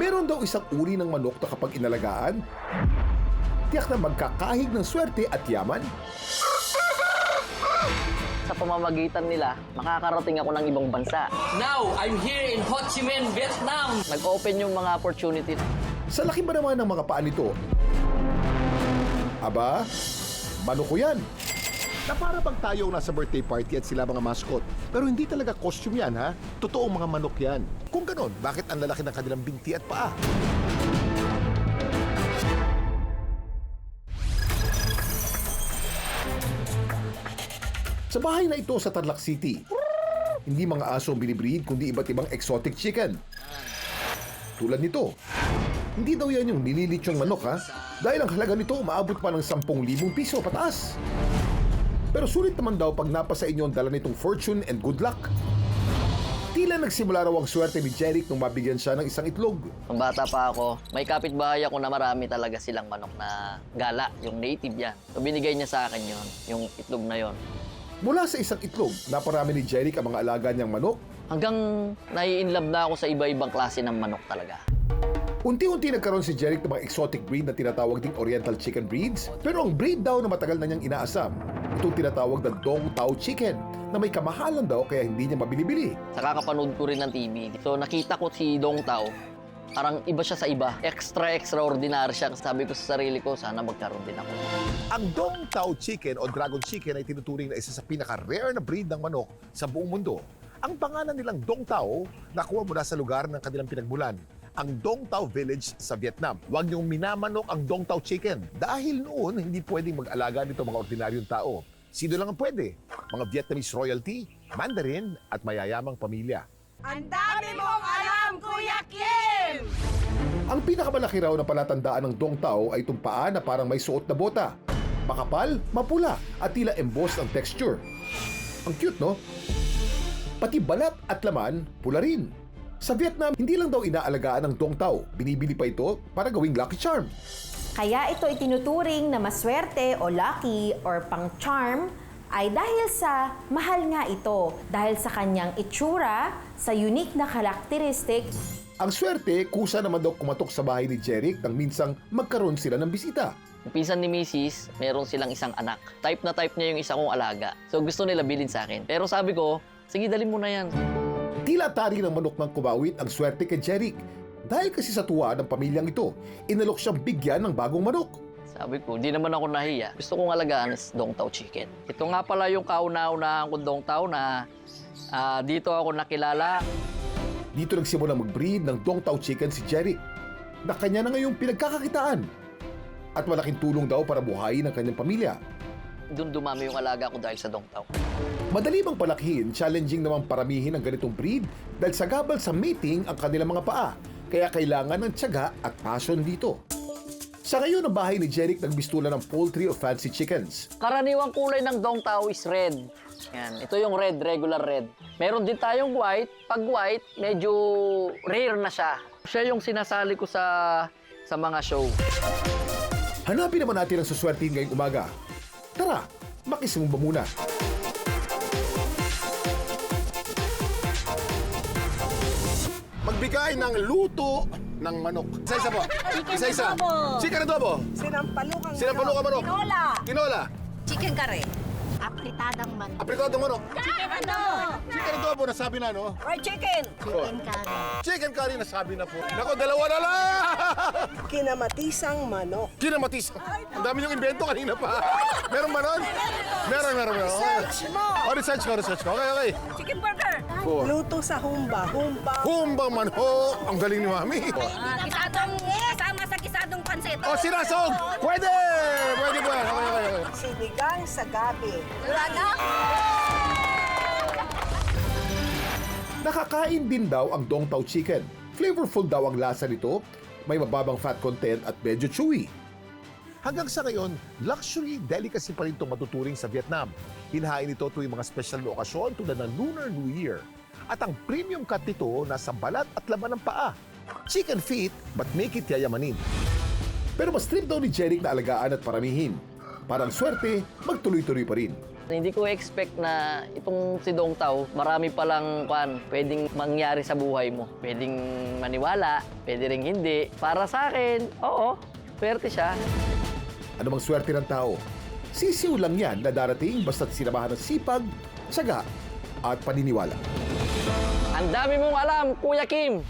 Meron daw isang uri ng manok na kapag inalagaan, tiyak na magkakahig ng swerte at yaman. Sa pamamagitan nila, makakarating ako ng ibang bansa. Now, I'm here in Ho Chi Minh, Vietnam. Nag-open yung mga opportunities. Sa laki ba naman ng mga paa nito? Aba, manok ko yan. Na para bang tayo nasa birthday party at sila mga mascot. Pero hindi talaga costume yan, ha? Totoong mga manok yan. Kung ganon, bakit ang lalaki ng kanilang binti at paa? Sa bahay na ito sa Tarlac City, hindi mga aso ang binibreed kundi iba't ibang exotic chicken. Tulad nito, hindi daw yan yung nililitsyong manok, ha? Dahil ang halaga nito umaabot pa ng 10,000 piso pataas. Pero sulit naman daw pag napasa inyo ang dala nitong fortune and good luck. Tila nagsimula raw ang swerte ni Jeric nung mabigyan siya ng isang itlog. Nung bata pa ako, may kapitbahay ako na marami talaga silang manok na gala, yung native yan. So binigay niya sa akin yon, yung itlog na yon. Mula sa isang itlog, naparami ni Jeric ang mga alaga niyang manok. Hanggang nai-inlove na ako sa iba-ibang klase ng manok talaga. Unti-unti nagkaroon si Jeric ng mga exotic breed na tinatawag ding Oriental chicken breeds. Pero ang breed daw na matagal na niyang inaasam, itong tinatawag na Dong Tao chicken na may kamahalan daw kaya hindi niya mabili-bili. Sa kakapanood ko rin ng TV, so nakita ko si Dong Tao, parang iba siya sa iba. Extraordinary siya. Sabi ko sa sarili ko, sana magkaroon din ako. Ang Dong Tao chicken o dragon chicken ay tinuturing na isa sa pinaka-rare na breed ng manok sa buong mundo. Ang pangalan nilang Dong Tao nakuha mula sa lugar ng kanilang pinagmulan, ang Dong Tao Village sa Vietnam. Huwag niyong minamanok ang Dong Tao chicken dahil noon hindi pwedeng mag-alaga nito mga ordinaryong tao. Sino lang ang pwede? Mga Vietnamese royalty, Mandarin at mayayamang pamilya. Ang dami mong alam, Kuya Kim! Ang pinakamalaki raw na palatandaan ng Dong Tao ay itong paa na parang may suot na bota. Makapal, mapula at tila embossed ang texture. Ang cute, no? Pati balat at laman, pula rin. Sa Vietnam, hindi lang daw inaalagaan ng Dong Tao. Binibili pa ito para gawing lucky charm. Kaya ito itinuturing na maswerte o lucky or pang-charm ay dahil sa mahal nga ito. Dahil sa kanyang itsura, sa unique na karakteristik. Ang swerte, kusa naman daw kumatok sa bahay ni Jeric nang minsang magkaroon sila ng bisita. Yung pinsan ni Mrs., meron silang isang anak. Type na type niya yung isa kong alaga. So gusto nila bilhin sa akin. Pero sabi ko, sige dalhin mo na yan. Tila tari ng manok ng kumawit ang swerte kay Jeric. Dahil kasi sa tuwa ng pamilyang ito, inalok siyang bigyan ng bagong manok. Sabi ko, di naman ako nahiya. Gusto kong alagaan is Dong Tao chicken. Ito nga pala yung kauna-unahan kong Dong Tao na dito ako nakilala. Dito nagsimula mag-breed ng Dong Tao chicken si Jeric, na kanya na ngayong pinagkakakitaan. At malaking tulong daw para buhayin ang kanyang pamilya. Doon dumami yung alaga ko dahil sa Dong Tao. Madali bang palakihin, challenging namang paramihin ang ganitong breed dahil sagabal sa mating ang kanilang mga paa. Kaya kailangan ng tiyaga at passion dito. Sa ngayon, ang bahay ni Jeric nagbistula ng poultry o fancy chickens. Karaniwang kulay ng Dong Tao is red. Yan. Ito yung red, regular red. Meron din tayong white. Pag white, medyo rare na siya. Siya yung sinasali ko sa mga show. Hanapin naman natin ang suswertihin ngayong umaga. Tara, makisumba muna. Magbigay ng luto ng manok. Isa-isa po. Isa-isa. Chicken adobo. Sinampalukang Sinampalukang manok. Tinola. Tinola. Chicken curry. Apritadang manok. Apritadong manok. Chicken ano? Chicken adobo, nasabi na, no? Fried chicken. Chicken curry. Chicken curry, nasabi na po. Nako, dalawa na lang! Kinamatisang manok. Kinamatis. Ang dami niyong invento kanina pa. Meron ba nun? Meron. Search mo. Research ko. Okay. Chicken burger. Oh. Luto sa humba. Humbang manok. Ang galing ni Mami. Kisadong, kasama sa kisadong pansit. Oh, sinasog! Pwede! Pwede po yan. Okay. Sinigang sa gabi. Nakakain din daw ang Dong Tao chicken. Flavorful daw ang lasa nito, may mababang fat content at medyo chewy. Hanggang sa ngayon, luxury delicacy pa rin itong matuturing sa Vietnam. Hinahain ito tuwing mga special na okasyon tulad ng Lunar New Year. At ang premium cut nito nasa balat at laman ng paa. Chicken feet, but make it yayamanin. Pero mas trip daw ni Jeric na alagaan at paramihin. Parang swerte, magtuloy-tuloy pa rin. Hindi ko expect na itong si Dong Tao, marami palang pwedeng mangyari sa buhay mo. Pwedeng maniwala, pwede ring hindi. Para sa akin, oo, swerte siya. Ano bang swerte ng tao? Sisiw lang yan na darating basta't sinamahan ng sipag, tiyaga at paniniwala. Ang dami mong alam, Kuya Kim!